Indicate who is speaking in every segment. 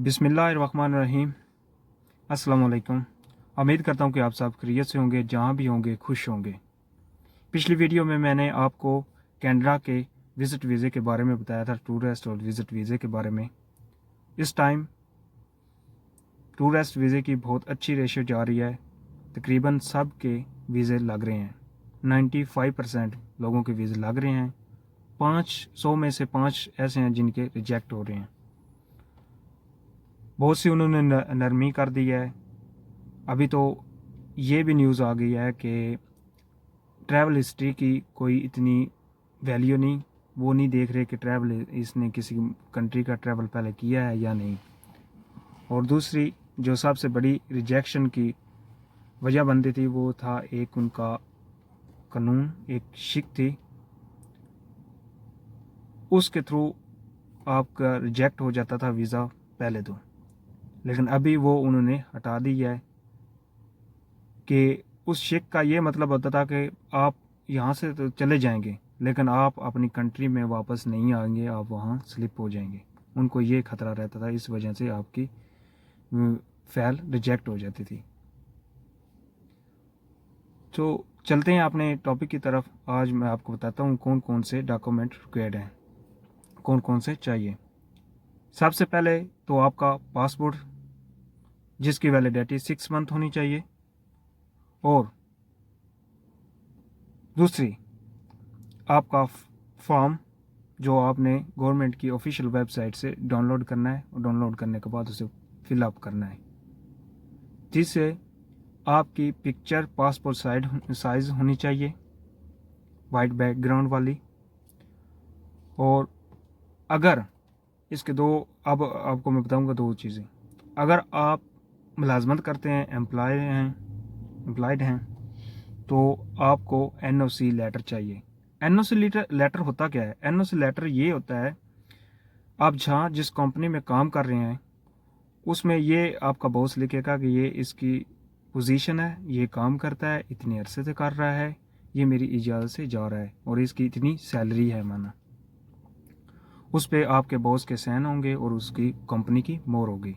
Speaker 1: बिस्मिल्लाहिर्रहमानिर्रहीम। अस्सलाम वालेकुम। उम्मीद करता हूँ कि आप सब खैरियत से होंगे, जहाँ भी होंगे खुश होंगे। पिछली वीडियो में मैंने आपको कनाडा के विज़िट वीज़े के बारे में बताया था, टूरिस्ट और विज़िट वीज़े के बारे में। इस टाइम टूरिस्ट वीज़े की बहुत अच्छी रेशियो जा रही है। तकरीबन सब के वीज़े लग रहे हैं। 95% लोगों के वीज़े लग रहे हैं। 500 में से 5 ऐसे हैं जिनके रिजेक्ट हो रहे हैं। बहुत सी उन्होंने नरमी कर दी है। अभी तो ये भी न्यूज़ आ गई है कि ट्रैवल हिस्ट्री की कोई इतनी वैल्यू नहीं, वो नहीं देख रहे कि ट्रैवल इसने किसी कंट्री का ट्रैवल पहले किया है या नहीं। और दूसरी जो सबसे बड़ी रिजेक्शन की वजह बनती थी वो था एक उनका कानून, एक शिक थी, उसके थ्रू आपका रिजेक्ट हो जाता था वीज़ा पहले तो। लेकिन अभी वो उन्होंने हटा दी है कि उस शेक का ये मतलब होता था कि आप यहाँ से तो चले जाएंगे लेकिन आप अपनी कंट्री में वापस नहीं आएंगे, आप वहाँ स्लिप हो जाएंगे। उनको ये खतरा रहता था, इस वजह से आपकी फाइल रिजेक्ट हो जाती थी। तो चलते हैं अपने टॉपिक की तरफ। आज मैं आपको बताता हूँ कौन कौन से डॉक्यूमेंट रिक्वायर्ड हैं, कौन कौन से चाहिए। सबसे पहले तो आपका पासपोर्ट, जिसकी वैलिडिटी 6 मंथ होनी चाहिए। और दूसरी आपका फॉर्म जो आपने गवर्नमेंट की ऑफिशियल वेबसाइट से डाउनलोड करना है, और डाउनलोड करने के बाद उसे फिलअप करना है, जिससे आपकी पिक्चर पासपोर्ट साइज होनी चाहिए, वाइट बैकग्राउंड वाली। और अगर इसके दो, अब आपको मैं बताऊंगा दो चीज़ें। अगर आप मुलाजमत करते हैं, एम्प्लॉयड हैं, तो आपको एनओसी लेटर चाहिए। एनओसी लेटर होता क्या है? एनओसी लेटर ये होता है, आप जहाँ जिस कंपनी में काम कर रहे हैं उसमें ये आपका बॉस लिखेगा कि ये इसकी पोजीशन है, ये काम करता है, इतने अरसे से कर रहा है, ये मेरी इजाज़त से जा रहा है और इसकी इतनी सैलरी है माना। उस पर आपके बॉस के साइन होंगे और उसकी कंपनी की मोहर होगी।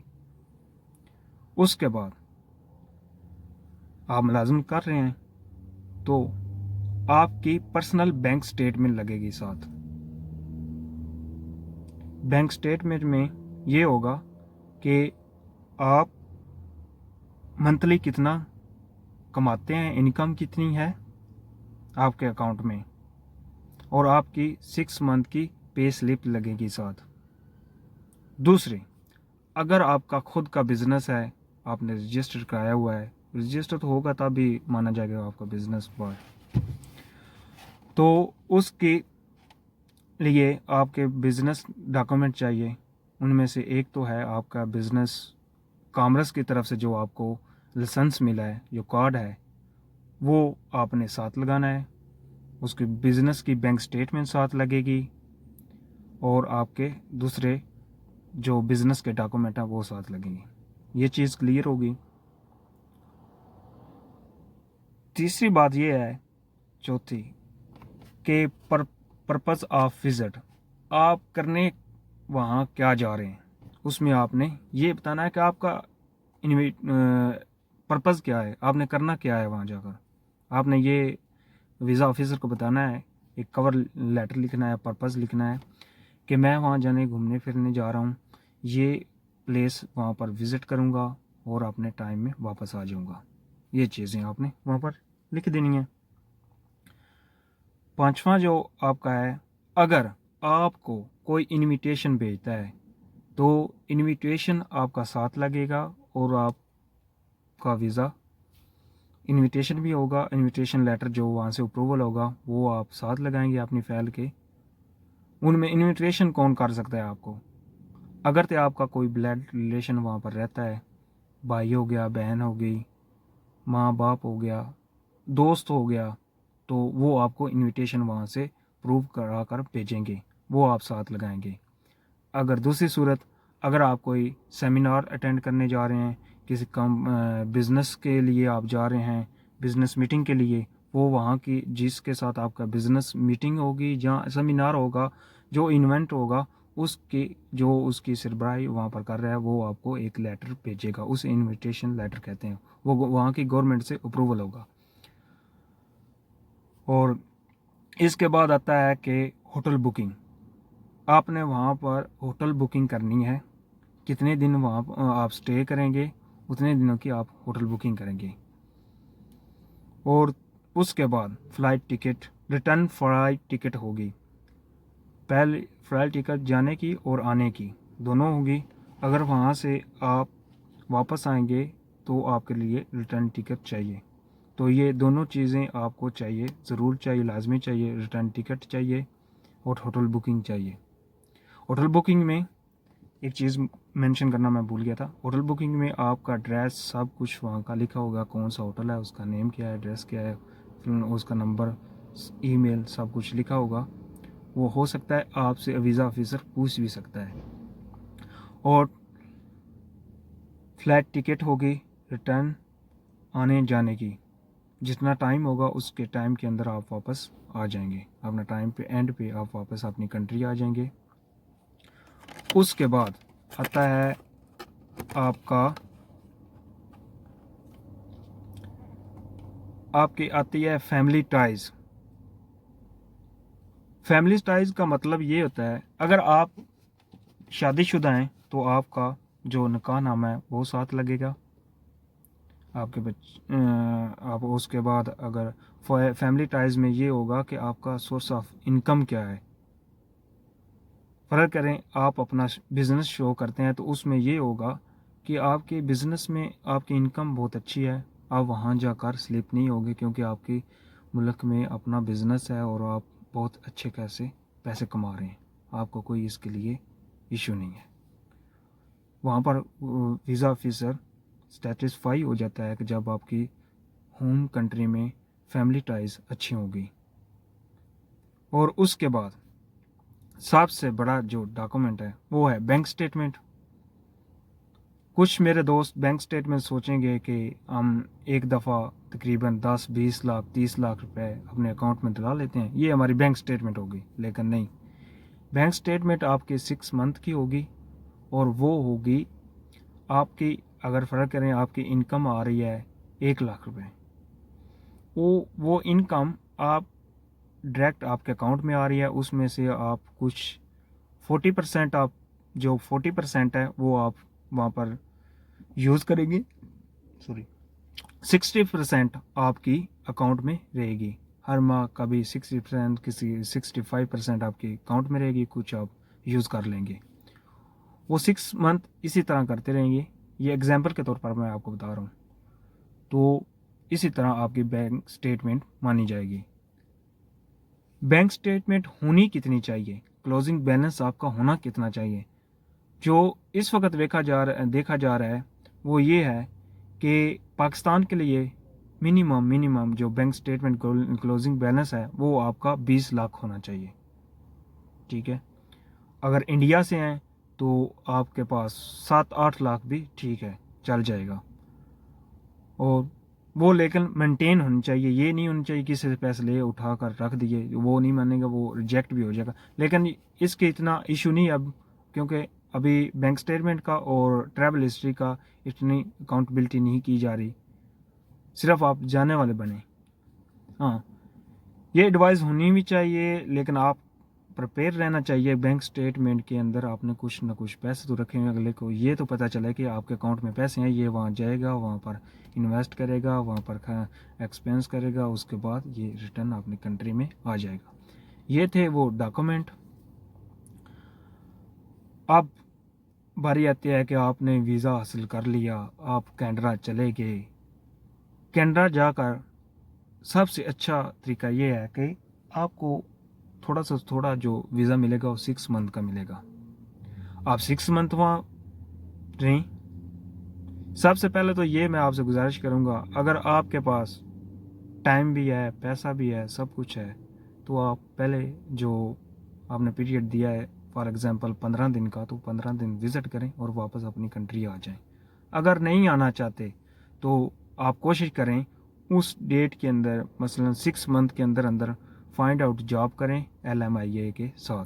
Speaker 1: उसके बाद आप मुलाजिम कर रहे हैं तो आपकी पर्सनल बैंक स्टेटमेंट लगेगी साथ। बैंक स्टेटमेंट में ये होगा कि आप मंथली कितना कमाते हैं, इनकम कितनी है आपके अकाउंट में, और आपकी 6 मंथ की पे स्लिप लगेगी साथ। दूसरी, अगर आपका खुद का बिजनेस है, आपने रजिस्टर कराया हुआ है, रजिस्टर तो होगा तभी माना जाएगा आपका बिजनेस बॉय, तो उसके लिए आपके बिजनेस डॉक्यूमेंट चाहिए। उनमें से एक तो है आपका बिजनेस कॉमर्स की तरफ से जो आपको लाइसेंस मिला है, जो कार्ड है, वो आपने साथ लगाना है। उसके बिजनेस की बैंक स्टेटमेंट साथ लगेगी और आपके दूसरे जो बिजनेस के डॉक्यूमेंट हैं वो साथ लगेंगे। ये चीज़ क्लियर होगी। तीसरी बात ये है, चौथी, कि पर्पस ऑफ विजिट, आप करने वहाँ क्या जा रहे हैं, उसमें आपने ये बताना है कि आपका पर्पस क्या है, आपने करना क्या है वहाँ जाकर। आपने ये वीज़ा ऑफिसर को बताना है, एक कवर लेटर लिखना है, पर्पस लिखना है कि मैं वहाँ जाने घूमने फिरने जा रहा हूँ, ये प्लेस वहाँ पर विज़िट करूँगा और अपने टाइम में वापस आ जाऊँगा। ये चीज़ें आपने वहाँ पर लिख देनी है। पांचवा जो आपका है, अगर आपको कोई इनविटेशन भेजता है तो इनविटेशन आपका साथ लगेगा और आपका वीज़ा इनविटेशन भी होगा। इनविटेशन लेटर जो वहाँ से अप्रूवल होगा वो आप साथ लगाएंगे अपनी फाइल के। उनमें इनविटेशन कौन कर सकता है आपको? अगर तो आपका कोई ब्लड रिलेशन वहाँ पर रहता है, भाई हो गया, बहन हो गई, माँ बाप हो गया, दोस्त हो गया, तो वो आपको इनविटेशन वहाँ से प्रूव करा कर भेजेंगे, वो आप साथ लगाएंगे। अगर दूसरी सूरत, अगर आप कोई सेमिनार अटेंड करने जा रहे हैं, किसी कम बिज़नेस के लिए आप जा रहे हैं, बिज़नेस मीटिंग के लिए, वो वहाँ की जिसके साथ आपका बिज़नेस मीटिंग होगी, जहाँ सेमिनार होगा, जो इवेंट होगा, उसकी जो उसकी सरबराही वहाँ पर कर रहा है वो आपको एक लेटर भेजेगा, उस इनविटेशन लेटर कहते हैं, वो वहाँ की गवर्नमेंट से अप्रूवल होगा। और इसके बाद आता है कि होटल बुकिंग। आपने वहाँ पर होटल बुकिंग करनी है, कितने दिन वहाँ आप स्टे करेंगे उतने दिनों की आप होटल बुकिंग करेंगे। और उसके बाद flight ticket, return flight ticket होगी, पहले फ़्लाइट टिकट जाने की और आने की दोनों होगी। अगर वहाँ से आप वापस आएंगे तो आपके लिए रिटर्न टिकट चाहिए। तो ये दोनों चीज़ें आपको चाहिए, ज़रूर चाहिए, लाजमी चाहिए। रिटर्न टिकट चाहिए और होटल बुकिंग चाहिए। होटल बुकिंग में एक चीज़ मेंशन करना मैं भूल गया था, होटल बुकिंग में आपका एड्रेस सब कुछ वहाँ का लिखा होगा, कौन सा होटल है, उसका नेम क्या है, एड्रेस क्या है, फिर उसका नंबर, ईमेल, सब कुछ लिखा होगा। वो हो सकता है आपसे वीज़ा ऑफिसर पूछ भी सकता है। और फ्लाइट टिकट होगी, रिटर्न आने जाने की, जितना टाइम होगा उसके टाइम के अंदर आप वापस आ जाएंगे, अपना टाइम पे एंड पे आप वापस अपनी कंट्री आ जाएंगे। उसके बाद आता है आपकी आती है फैमिली टाइज। फैमिली टाइज का मतलब ये होता है, अगर आप शादीशुदा हैं तो आपका जो निकाहनामा है वो साथ लगेगा आपके आप उसके बाद अगर फैमिली टाइज में ये होगा कि आपका सोर्स ऑफ इनकम क्या है। फ़र्क करें आप अपना बिज़नेस शो करते हैं तो उसमें ये होगा कि आपके बिज़नेस में आपकी इनकम बहुत अच्छी है, आप वहाँ जाकर स्लिप नहीं होगे क्योंकि आपके मुल्क में अपना बिज़नेस है और आप बहुत अच्छे कैसे पैसे कमा रहे हैं, आपको कोई इसके लिए इशू नहीं है। वहाँ पर वीज़ा ऑफिसर सेटिस्फाई हो जाता है कि जब आपकी होम कंट्री में फैमिली टाइज अच्छी होगी। और उसके बाद सबसे बड़ा जो डॉक्यूमेंट है वो है बैंक स्टेटमेंट। कुछ मेरे दोस्त बैंक स्टेटमेंट सोचेंगे कि हम एक दफ़ा तकरीबन 10, 20 लाख, 30 लाख रुपए अपने अकाउंट में डला लेते हैं, ये हमारी बैंक स्टेटमेंट होगी। लेकिन नहीं, बैंक स्टेटमेंट आपके 6 मंथ की होगी और वो होगी आपकी, अगर फ़र्क करें आपकी इनकम आ रही है 1 लाख रुपए, वो इनकम आप डायरेक्ट आपके अकाउंट में आ रही है, उसमें से आप कुछ 40% आप, जो 40% है वो आप वहाँ पर यूज़ करेंगे, सॉरी 60% आपकी अकाउंट में रहेगी। हर माह कभी 60%, किसी 65% आपके अकाउंट में रहेगी, कुछ आप यूज़ कर लेंगे। वो 6 मंथ इसी तरह करते रहेंगे। ये एग्जाम्पल के तौर पर मैं आपको बता रहा हूँ। तो इसी तरह आपकी बैंक स्टेटमेंट मानी जाएगी। बैंक स्टेटमेंट होनी कितनी चाहिए, क्लोजिंग बैलेंस आपका होना कितना चाहिए, जो इस वक्त देखा जा रहा है वो ये है कि पाकिस्तान के लिए मिनिमम जो बैंक स्टेटमेंट क्लोजिंग बैलेंस है वो आपका 20 लाख होना चाहिए। ठीक है, अगर इंडिया से हैं तो आपके पास 7-8 लाख भी ठीक है, चल जाएगा। और वो लेकिन मेंटेन होनी चाहिए, ये नहीं होनी चाहिए किसी से पैसे ले उठा कर रख दिए, वो नहीं मानेगा, वो रिजेक्ट भी हो जाएगा। लेकिन इसके इतना इशू नहीं अब, क्योंकि अभी बैंक स्टेटमेंट का और ट्रैवल हिस्ट्री का इतनी अकाउंटेबिलिटी नहीं की जा रही, सिर्फ आप जाने वाले बने। हाँ, ये एडवाइस होनी भी चाहिए, लेकिन आप प्रिपेयर रहना चाहिए। बैंक स्टेटमेंट के अंदर आपने कुछ ना कुछ पैसे तो रखे हैं, अगले को ये तो पता चला कि आपके अकाउंट में पैसे हैं, ये वहाँ जाएगा, वहाँ पर इन्वेस्ट करेगा, वहाँ पर एक्सपेंस करेगा, उसके बाद ये रिटर्न अपनी कंट्री में आ जाएगा। ये थे वो डॉक्यूमेंट। अब बारी आती है कि आपने वीज़ा हासिल कर लिया, आप कनाडा चले गए। कनाडा जाकर सबसे अच्छा तरीका ये है कि आपको थोड़ा जो वीज़ा मिलेगा वो 6 मंथ का मिलेगा। आप 6 मंथ वहाँ रहें। सबसे पहले तो ये मैं आपसे गुजारिश करूँगा, अगर आपके पास टाइम भी है, पैसा भी है, सब कुछ है, तो आप पहले जो आपने पीरियड दिया है, फॉर एग्ज़ाम्पल 15 दिन का, तो 15 दिन विज़िट करें और वापस अपनी कंट्री आ जाएं। अगर नहीं आना चाहते तो आप कोशिश करें उस डेट के अंदर, मसलन 6 मंथ के अंदर अंदर फाइंड आउट जॉब करें LMIA के साथ,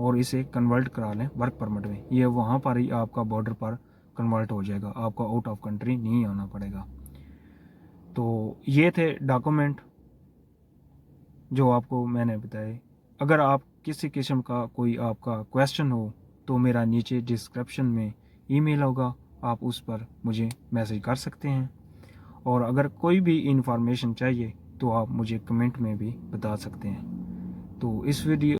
Speaker 1: और इसे कन्वर्ट करा लें वर्क परमिट में। ये वहाँ पर ही आपका बॉर्डर पर कन्वर्ट हो जाएगा, आपको आउट ऑफ कंट्री नहीं आना पड़ेगा। तो ये थे डॉक्यूमेंट जो आपको मैंने बताए। अगर आप किसी किस्म का कोई आपका क्वेश्चन हो तो मेरा नीचे डिस्क्रिप्शन में ईमेल होगा, आप उस पर मुझे मैसेज कर सकते हैं। और अगर कोई भी इंफॉर्मेशन चाहिए तो आप मुझे कमेंट में भी बता सकते हैं। तो इस वीडियो